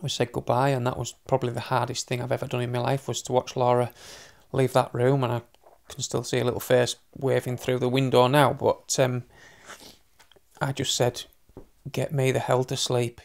we said goodbye, and that was probably the hardest thing I've ever done in my life, was to watch Laura leave that room, and I can still see a little face waving through the window now, but I just said, get me the hell to sleep.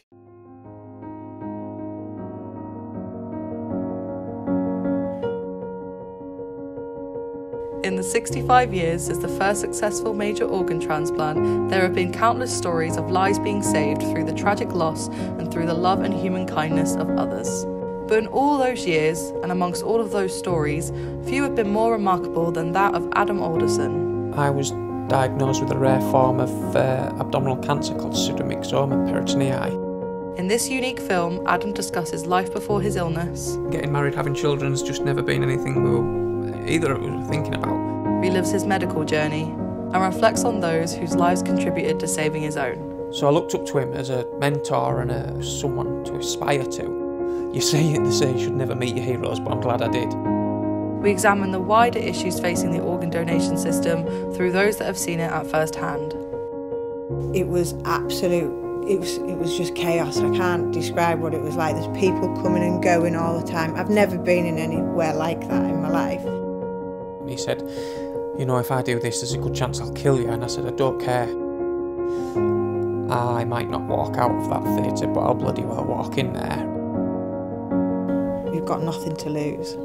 In the 65 years since the first successful major organ transplant, there have been countless stories of lives being saved through the tragic loss and through the love and human kindness of others. But in all those years, and amongst all of those stories, few have been more remarkable than that of Adam Alderson. I was diagnosed with a rare form of abdominal cancer called pseudomyxoma peritonei. In this unique film, Adam discusses life before his illness, Getting married, having children has just never been anything either of us were thinking about. relives his medical journey, and reflects on those whose lives contributed to saving his own. So I looked up to him as a mentor and someone to aspire to. You say they say you should never meet your heroes, but I'm glad I did. We examine the wider issues facing the organ donation system through those that have seen it at first hand. It was absolute, it was just chaos. I can't describe what it was like. There's people coming and going all the time. I've never been in anywhere like that in my life. And he said, you know, if I do this, there's a good chance I'll kill you. And I said, I don't care. I might not walk out of that theatre, but I'll bloody well walk in there. You've got nothing to lose.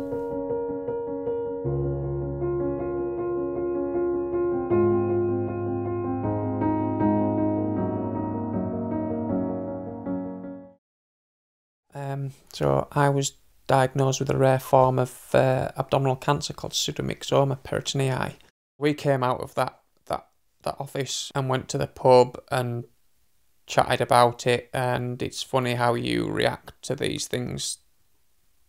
So I was diagnosed with a rare form of abdominal cancer called pseudomyxoma peritonei. We came out of that office and went to the pub and chatted about it, and it's funny how you react to these things.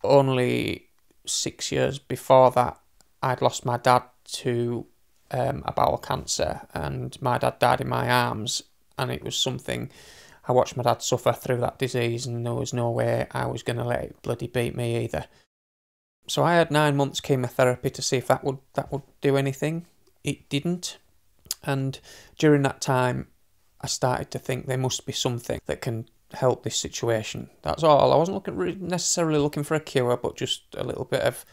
Only 6 years before that, I'd lost my dad to a bowel cancer, and my dad died in my arms, and it was something. I watched my dad suffer through that disease, and there was no way I was going to let it bloody beat me either. So I had 9 months chemotherapy to see if that would do anything. It didn't. And during that time, I started to think there must be something that can help this situation. That's all. I wasn't necessarily looking for a cure, but just a little bit of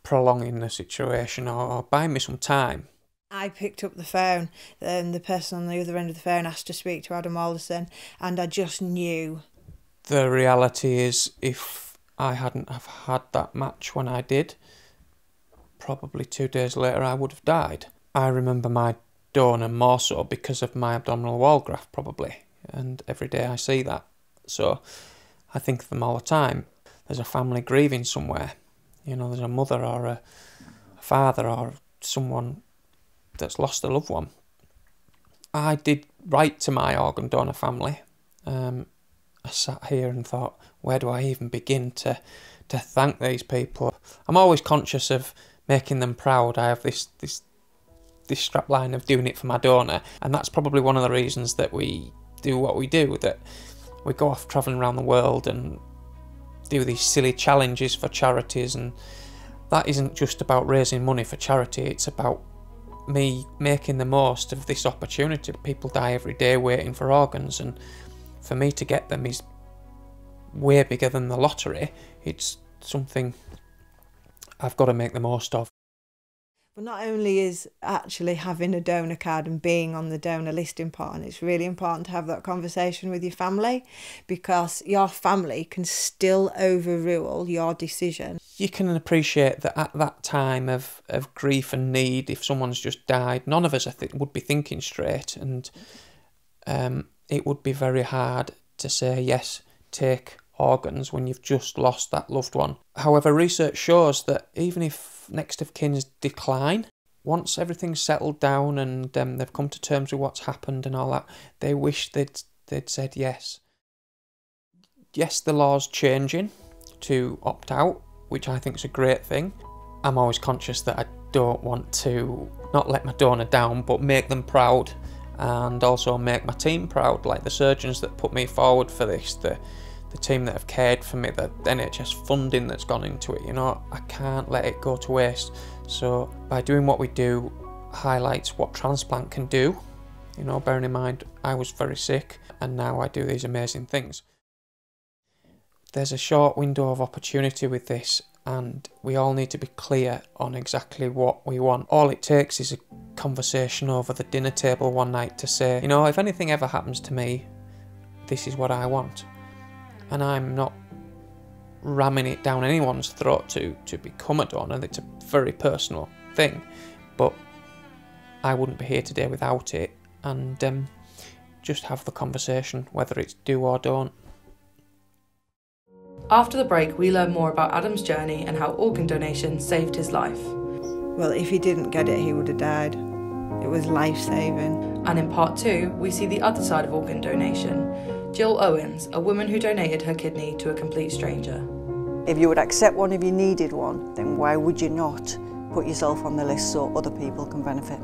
prolonging the situation or buying me some time. I picked up the phone, and the person on the other end of the phone asked to speak to Adam Alderson, and I just knew. The reality is, if I hadn't have had that match when I did, probably 2 days later I would have died. I remember my donor more so because of my abdominal wall graft, probably, and every day I see that. So I think of them all the time. There's a family grieving somewhere. You know, there's a mother or a father or someone that's lost a loved one. I did write to my organ donor family. I sat here and thought, where do I even begin to thank these people? I'm always conscious of making them proud. I have this strapline of doing it for my donor, and that's probably one of the reasons that we do what we do, that we go off travelling around the world and do these silly challenges for charities, and that isn't just about raising money for charity, it's about me making the most of this opportunity. People die every day waiting for organs, and for me to get them is way bigger than the lottery. It's something I've got to make the most of. But not only is actually having a donor card and being on the donor list important, it's really important to have that conversation with your family, because your family can still overrule your decision. You can appreciate that at that time of grief and need, if someone's just died, none of us would be thinking straight, and it would be very hard to say, yes, take organs when you've just lost that loved one. However, research shows that even if next of kin's decline, once everything's settled down and they've come to terms with what's happened and all that, they wish they'd said yes. Yes, the law's changing to opt out, which I think is a great thing. I'm always conscious that I don't want to not let my donor down, but make them proud, and also make my team proud, like the surgeons that put me forward for this, the team that have cared for me, the NHS funding that's gone into it. You know, I can't let it go to waste. So by doing what we do, highlights what transplant can do. You know, bearing in mind I was very sick and now I do these amazing things. There's a short window of opportunity with this, and we all need to be clear on exactly what we want. All it takes is a conversation over the dinner table one night to say, you know, if anything ever happens to me, this is what I want. And I'm not ramming it down anyone's throat to become a donor. It's a very personal thing, but I wouldn't be here today without it. And just have the conversation, whether it's do or don't. After the break, we learn more about Adam's journey and how organ donation saved his life. Well, if he didn't get it, he would have died. It was life-saving. And in part 2, we see the other side of organ donation. Jill Owens, a woman who donated her kidney to a complete stranger. If you would accept one if you needed one, then why would you not put yourself on the list so other people can benefit?